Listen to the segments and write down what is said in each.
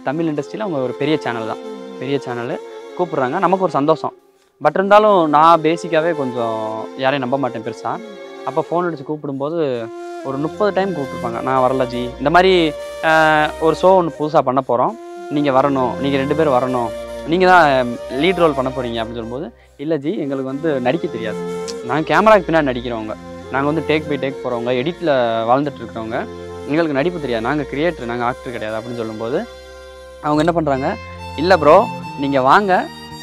தமிழ் இண்டஸ்ட்ரியில் அவங்க ஒரு பெரிய சேனல் தான், பெரிய சேனலு. கூப்பிட்றாங்க, நமக்கு ஒரு சந்தோஷம். பட் இருந்தாலும் நான் பேசிக்காகவே கொஞ்சம் யாரையும் நம்ப மாட்டேன் பெருசாக. அப்போ ஃபோன் அடித்து கூப்பிடும்போது ஒரு 30 டைம் கூப்பிட்ருப்பாங்க. நான் வரல ஜி, இந்த மாதிரி ஒரு ஷோ ஒன்று புதுசாக பண்ண போகிறோம், நீங்கள் வரணும், நீங்கள் 2 பேர் வரணும், நீங்கள் தான் லீட் ரோல் பண்ண போகிறீங்க அப்படின்னு சொல்லும்போது, இல்லை ஜி எங்களுக்கு வந்து நடிக்க தெரியாது, நாங்கள் கேமராவுக்கு பின்னாடி நடிக்கிறவங்க, நாங்கள் வந்து டேக் பை டேக் போகிறவங்க, எடிட்டில் வாழ்ந்துட்டு இருக்கிறவங்க, எங்களுக்கு நடிப்பு தெரியாது, நாங்கள் கிரியேட்டர், நாங்கள் ஆக்டர் கிடையாது அப்படின்னு சொல்லும்போது அவங்க என்ன பண்ணுறாங்க, இல்லை ப்ரோ நீங்கள் வாங்க,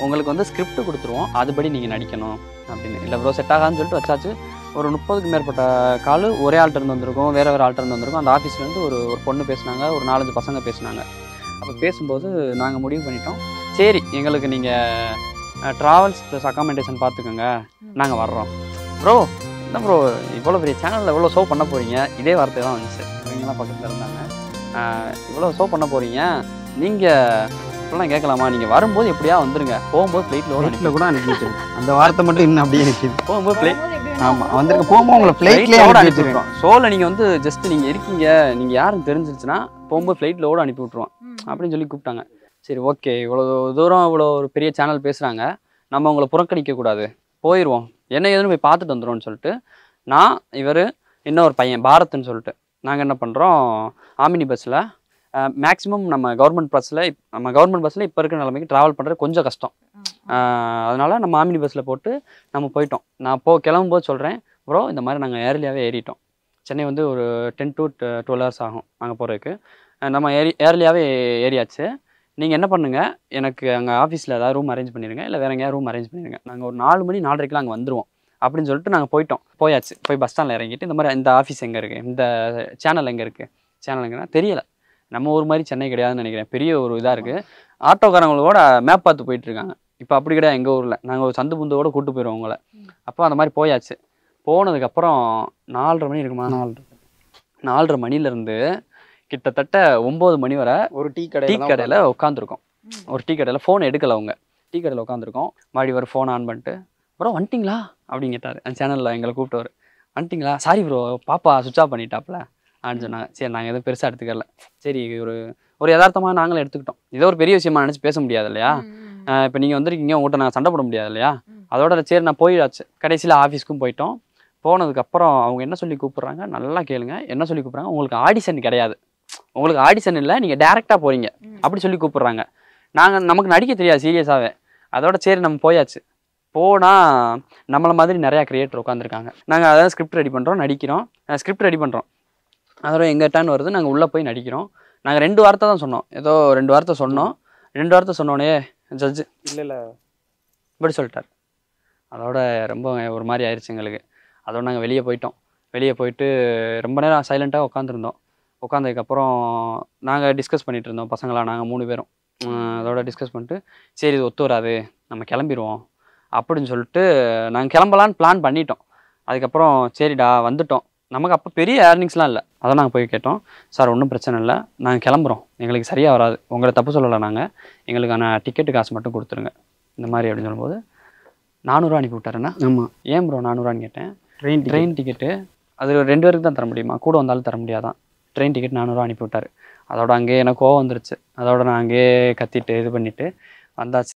உங்களுக்கு வந்து ஸ்கிரிப்ட் கொடுத்துருவோம், அதுபடி நீங்கள் நடிக்கணும் அப்படின்னு. இல்லை ப்ரோ செட் ஆகாதுன்னு சொல்லிட்டு வச்சாச்சு. ஒரு 30க்கு மேற்பட்ட கால் ஒரே ஆள்கிட்ட வந்திருக்கும், வேறு ஆள்கிட்ட வந்திருக்கும். அந்த ஆஃபீஸ்லேருந்து ஒரு பொண்ணு பேசுனாங்க, ஒரு 4-5 பசங்க பேசுனாங்க. அப்போ பேசும்போது நாங்கள் முடிவு பண்ணிட்டோம், சரி எங்களுக்கு நீங்கள் ட்ராவல்ஸ் ப்ளஸ் அக்காமடேஷன் பார்த்துக்கோங்க, நாங்கள் வர்றோம். ப்ரோ என்ன ப்ரோ இவ்வளோ பெரிய சேனலில் இவ்வளோ ஷோ பண்ண போகிறீங்க, இதே வார்த்தை தான் வந்துச்சு, இவங்கெல்லாம் பக்கத்தில் இருந்தாங்க. இவ்வளோ ஷோ பண்ண போகிறீங்க, நீங்கள் இப்போலாம் கேட்கலாமா, நீங்கள் வரும்போது எப்படியா வந்துருங்க, போகும்போது ஃப்ளைட்டில் கூட அனுப்பிட்டு அந்த வார்த்தை மட்டும் இன்னும் அப்படியே நிற்கிது. போகும்போது ஃப்ளைட் ஆமாம் வந்துருக்கு, போகும்போது உங்களை ஃப்ளைட்லேயே அனுப்பி வச்சுருக்கோம். ஷோவில் நீங்கள் வந்து ஜஸ்ட் நீங்கள் இருக்கீங்க, நீங்கள் யாருன்னு தெரிஞ்சிருச்சுன்னா போகும்போது ஃப்ளைட்டில் கூட அனுப்பி விட்ருவோம் அப்படின்னு சொல்லி கூப்பிட்டாங்க. சரி ஓகே, இவ்வளோ தூரம் இவ்வளோ ஒரு பெரிய சேனல் பேசுகிறாங்க, நம்ம உங்களை புறக்கணிக்கக்கூடாது, போயிடுவோம், என்ன ஏதுன்னு போய் பார்த்துட்டு வந்துடும்னு சொல்லிட்டு நான், இவர், இன்னொரு பையன் பாரத்ன்னு சொல்லிட்டு நாங்கள் என்ன பண்ணுறோம், ஆமினி பஸ்ஸில் மேக்ஸிமம் நம்ம கவர்மெண்ட் பஸ்ஸில் இப்போ இருக்கிற நிலைமைக்கு ட்ராவல் பண்ணுறது கொஞ்சம் கஷ்டம். அதனால் நம்ம ஆமினி பஸ்ஸில் போட்டு நம்ம போயிட்டோம். நான் கிளம்பும்போது சொல்கிறேன், ப்ரோ இந்த மாதிரி நாங்கள் ஏர்லியாகவே ஏறிட்டோம், சென்னை வந்து ஒரு 10 to 12 hours ஆகும் நாங்கள் போகிறதுக்கு, நம்ம ஏர்லியாகவே ஏறியாச்சு, நீங்கள் என்ன பண்ணுங்கள், எனக்கு அங்கே ஆஃபீஸில் ஏதாவது ரூம் அரேஞ்ச் பண்ணிடுங்க, இல்லை வேறு எங்கேயாவது ரூம் அரேஞ்ச் பண்ணிடுங்க, நாங்கள் ஒரு 4 மணி 4:30 அங்கே வந்துடுவோம் அப்படின்னு சொல்லிட்டு நாங்கள் போயாச்சு. போய் பஸ் ஸ்டாண்டில் இறங்கிட்டு இந்த மாதிரி இந்த ஆஃபீஸ் எங்கே இருக்குது, இந்த சேனல் எங்கே இருக்குது, சேனல் எங்கன்னா தெரியலை, நம்ம ஒரு மாதிரி சென்னை கிடையாதுன்னு நினைக்கிறேன், பெரிய ஒரு இதாக இருக்குது. ஆட்டோக்காரங்களோட மேப் பார்த்து போயிட்டுருக்காங்க. இப்போ அப்படி கிடையாது எங்கள் ஊரில், நாங்கள் ஒரு சந்து புந்தோடு கூப்பிட்டு போயிடுவோம் உங்களை. அப்போ அந்த மாதிரி போயாச்சு. போனதுக்கப்புறம் 4:30 மணி இருக்குமா, 4:30 மணிலேருந்து கிட்டத்தட்ட 9 மணி வரை ஒரு டீ கடையில் உட்காந்துருக்கோம். ஒரு டீ கடையில் ஃபோன் எடுக்கலை அவங்க, டீ கடையில் உட்காந்துருக்கோம். மறுபடி ஒரு ஃபோன் ஆன் பண்ணிட்டு, ப்ரோ வந்துட்டிங்களா அப்படின்னு கேட்டார். அந்த சேனலில் எங்களை கூப்பிட்டு வந்துட்டிங்களா, சாரி ப்ரோ பாப்பா சுவிட்ச் ஆஃப் பண்ணிட்டாப்ல அப்படின்னு சொன்னாங்க. சரி நாங்கள் எதுவும் பெருசாக எடுத்துக்கல, சரி ஒரு யதார்த்தமாக நாங்களும் எடுத்துக்கிட்டோம், ஏதோ ஒரு பெரிய விஷயமா நினச்சி பேச முடியாது இல்லையா, இப்போ நீங்கள் வந்திருக்கீங்க உங்கள்கிட்ட நாங்கள் சண்டை போட முடியாது இல்லையா, அதோட சரி நான் போயிடாச்சு. கடைசியில் ஆஃபீஸ்க்கும் போயிட்டோம். போனதுக்கப்புறம் அவங்க என்ன சொல்லி கூப்பிட்றாங்க, நல்லா கேளுங்க, என்ன சொல்லி கூப்பிட்றாங்க, உங்களுக்கு ஆடிஷன் கிடையாது, உங்களுக்கு ஆடிஷன் இல்லை, நீங்கள் டேரெக்டாக போகிறீங்க அப்படி சொல்லி கூப்பிட்றாங்க. நமக்கு நடிக்க தெரியாது சீரியஸாகவே. அதோட சரி நம்ம போயாச்சு. போனால் நம்மளை மாதிரி நிறையா கிரியேட்டர் உட்காந்துருக்காங்க. நாங்கள் அதாவது ஸ்கிரிப்ட் ரெடி பண்ணுறோம், நடிக்கிறோம், ஸ்கிரிப்ட் ரெடி பண்ணுறோம். அதோட எங்கள் டர்ன் வருது, நாங்கள் உள்ளே போய் நடிக்கிறோம். நாங்கள் 2 வார்த்தை தான் சொன்னோம், ஏதோ 2 வார்த்தை சொன்னோம். 2 வார்த்தை சொன்னோடனே ஜட்ஜு இல்லை இப்படி சொல்லிட்டார். அதோட ரொம்ப ஒரு மாதிரி ஆயிடுச்சு எங்களுக்கு. அதோட நாங்கள் வெளியே போயிட்டோம். வெளியே போயிட்டு ரொம்ப நேரம் சைலண்ட்டாக உட்காந்துருந்தோம். உட்காந்ததுக்கப்புறம் நாங்கள் டிஸ்கஸ் பண்ணிகிட்டு இருந்தோம் பசங்களாம், நாங்கள் 3 பேரும். அதோட டிஸ்கஸ் பண்ணிட்டு சரி இது ஒத்து வராது, நம்ம கிளம்பிடுவோம் அப்படின்னு சொல்லிட்டு நாங்கள் கிளம்பலான்னு பிளான் பண்ணிட்டோம். அதுக்கப்புறம் சரிடா வந்துட்டோம், நமக்கு அப்போ பெரிய ஏர்னிங்ஸ்லாம் இல்லை. அதை நாங்கள் போய் கேட்டோம், சார் ஒன்றும் பிரச்சனை இல்லை, நாங்கள் கிளம்புறோம், எங்களுக்கு சரியாக வராது, உங்களை தப்பு சொல்லலை, நாங்கள் எங்களுக்கான டிக்கெட்டு காசு மட்டும் கொடுத்துருங்க இந்த மாதிரி அப்படின்னு சொல்லும்போது 400 அனுப்பி விட்டாருண்ணா. ஆமாம், ஏன் ப்ரோ 400 கேட்டேன். ட்ரெயின் டிக்கெட்டு அது 2 பேருக்கு தான் தர முடியுமா, கூட வந்தாலும் தர முடியாதான். ட்ரெயின் டிக்கெட் 400 அனுப்பி விட்டார். அதோட அங்கேயே எனக்கு கோவம் வந்துருச்சு. அதோட நான் அங்கேயே கத்திட்டு இது பண்ணிவிட்டு வந்தாச்சு.